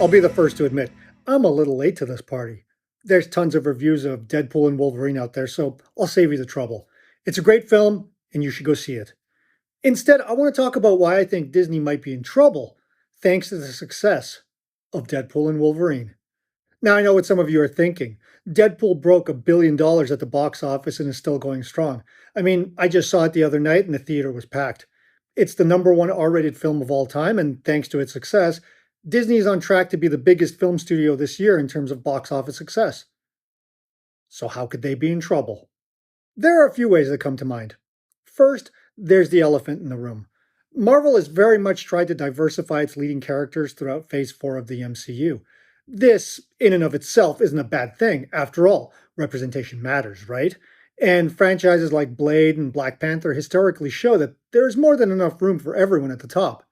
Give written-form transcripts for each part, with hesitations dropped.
I'll be the first to admit, I'm a little late to this party. There's tons of reviews of Deadpool and Wolverine out there, so I'll save you the trouble. It's a great film, and you should go see it. Instead, I want to talk about why I think Disney might be in trouble thanks to the success of Deadpool and Wolverine. Now, I know what some of you are thinking. Deadpool broke $1 billion at the box office and is still going strong. I mean, I just saw it the other night and the theater was packed. It's the number one R-rated film of all time, and thanks to its success, Disney is on track to be the biggest film studio this year in terms of box office success. So how could they be in trouble? There are a few ways that come to mind. First, there's the elephant in the room. Marvel has very much tried to diversify its leading characters throughout Phase 4 of the MCU. This, in and of itself, isn't a bad thing. After all, representation matters, right? And franchises like Blade and Black Panther historically show that there's more than enough room for everyone at the top.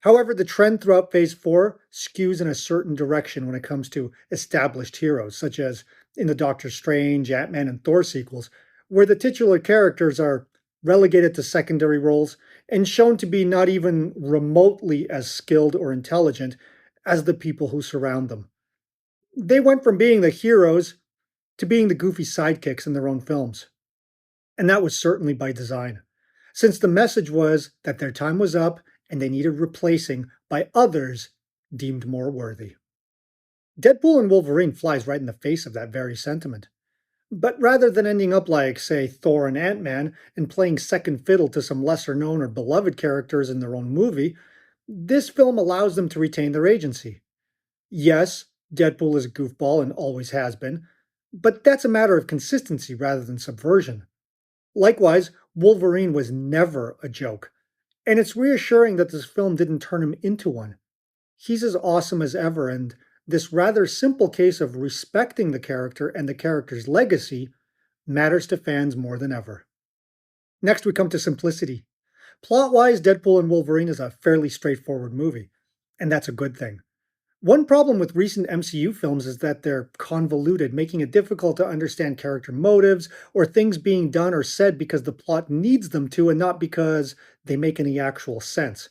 However, the trend throughout Phase 4 skews in a certain direction when it comes to established heroes, such as in the Doctor Strange, Ant-Man, and Thor sequels, where the titular characters are relegated to secondary roles and shown to be not even remotely as skilled or intelligent as the people who surround them. They went from being the heroes to being the goofy sidekicks in their own films. And that was certainly by design, since the message was that their time was up and they needed replacing by others deemed more worthy. Deadpool and Wolverine flies right in the face of that very sentiment. But rather than ending up like, say, Thor and Ant-Man and playing second fiddle to some lesser known or beloved characters in their own movie, this film allows them to retain their agency. Yes, Deadpool is a goofball and always has been, but that's a matter of consistency rather than subversion. Likewise, Wolverine was never a joke, and it's reassuring that this film didn't turn him into one. He's as awesome as ever, and this rather simple case of respecting the character and the character's legacy matters to fans more than ever. Next, we come to simplicity. Plot-wise, Deadpool and Wolverine is a fairly straightforward movie, and that's a good thing. One problem with recent MCU films is that they're convoluted, making it difficult to understand character motives or things being done or said because the plot needs them to and not because they make any actual sense.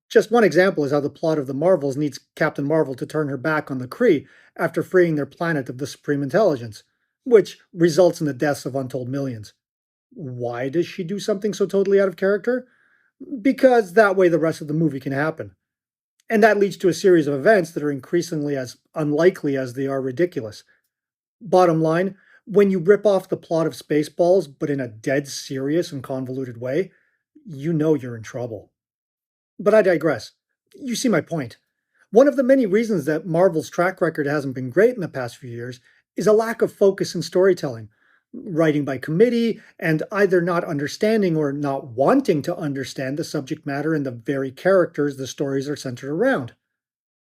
Just one example is how the plot of the Marvels needs Captain Marvel to turn her back on the Kree after freeing their planet of the Supreme Intelligence, which results in the deaths of untold millions. Why does she do something so totally out of character? Because that way the rest of the movie can happen. And that leads to a series of events that are increasingly as unlikely as they are ridiculous. Bottom line, when you rip off the plot of Spaceballs, but in a dead serious and convoluted way, you know you're in trouble. But I digress. You see my point. One of the many reasons that Marvel's track record hasn't been great in the past few years is a lack of focus in storytelling, writing by committee, and either not understanding or not wanting to understand the subject matter and the very characters the stories are centered around.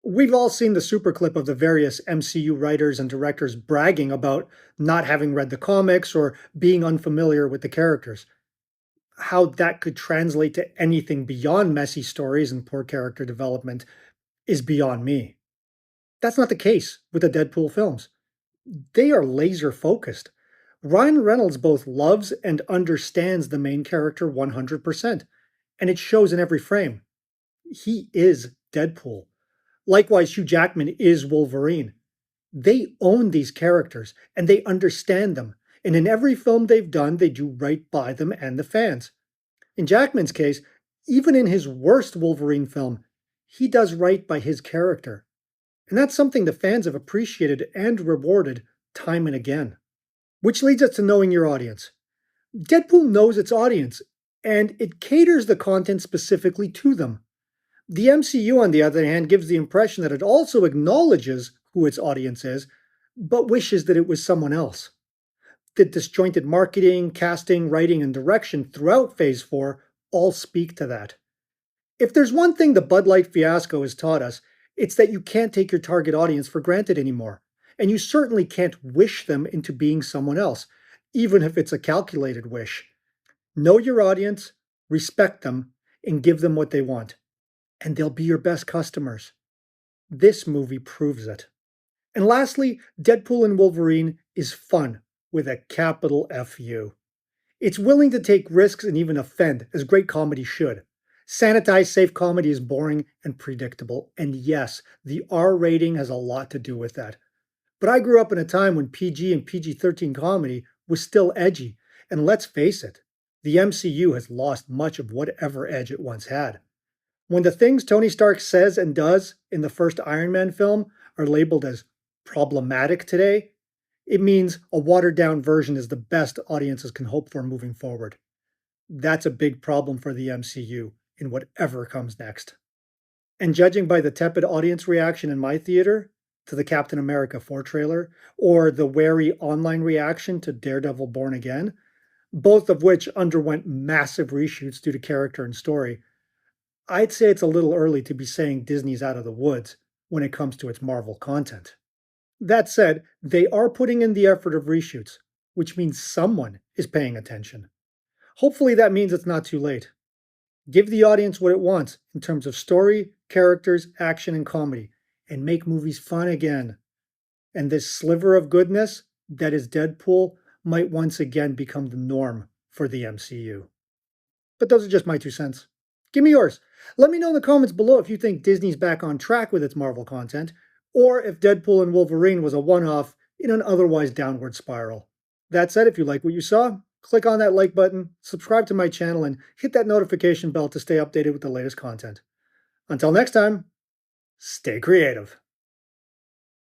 We've all seen the super clip of the various MCU writers and directors bragging about not having read the comics or being unfamiliar with the characters. How that could translate to anything beyond messy stories and poor character development is beyond me. That's not the case with the Deadpool films. They are laser focused. Ryan Reynolds both loves and understands the main character 100%, and it shows in every frame. He is Deadpool. Likewise, Hugh Jackman is Wolverine. They own these characters, and they understand them, and in every film they've done, they do right by them and the fans. In Jackman's case, even in his worst Wolverine film, he does right by his character. And that's something the fans have appreciated and rewarded time and again. Which leads us to knowing your audience. Deadpool knows its audience, and it caters the content specifically to them. The MCU, on the other hand, gives the impression that it also acknowledges who its audience is, but wishes that it was someone else. The disjointed marketing, casting, writing, and direction throughout Phase 4 all speak to that. If there's one thing the Bud Light fiasco has taught us, it's that you can't take your target audience for granted anymore. And you certainly can't wish them into being someone else, even if it's a calculated wish. Know your audience, respect them, and give them what they want. And they'll be your best customers. This movie proves it. And lastly, Deadpool and Wolverine is fun with a capital FU. It's willing to take risks and even offend, as great comedy should. Sanitized safe comedy is boring and predictable. And yes, the R rating has a lot to do with that. But I grew up in a time when PG and PG-13 comedy was still edgy. And let's face it, the MCU has lost much of whatever edge it once had. When the things Tony Stark says and does in the first Iron Man film are labeled as problematic today, it means a watered down version is the best audiences can hope for moving forward. That's a big problem for the MCU in whatever comes next. And judging by the tepid audience reaction in my theater to the Captain America 4 trailer, or the wary online reaction to Daredevil Born Again, both of which underwent massive reshoots due to character and story, I'd say it's a little early to be saying Disney's out of the woods when it comes to its Marvel content. That said, they are putting in the effort of reshoots, which means someone is paying attention. Hopefully, that means it's not too late. Give the audience what it wants in terms of story, characters, action, and comedy, and make movies fun again. And this sliver of goodness that is Deadpool might once again become the norm for the MCU. But those are just my 2 cents. Give me yours. Let me know in the comments below if you think Disney's back on track with its Marvel content, or if Deadpool and Wolverine was a one-off in an otherwise downward spiral. That said, if you like what you saw, click on that like button, subscribe to my channel, and hit that notification bell to stay updated with the latest content. Until next time, stay creative.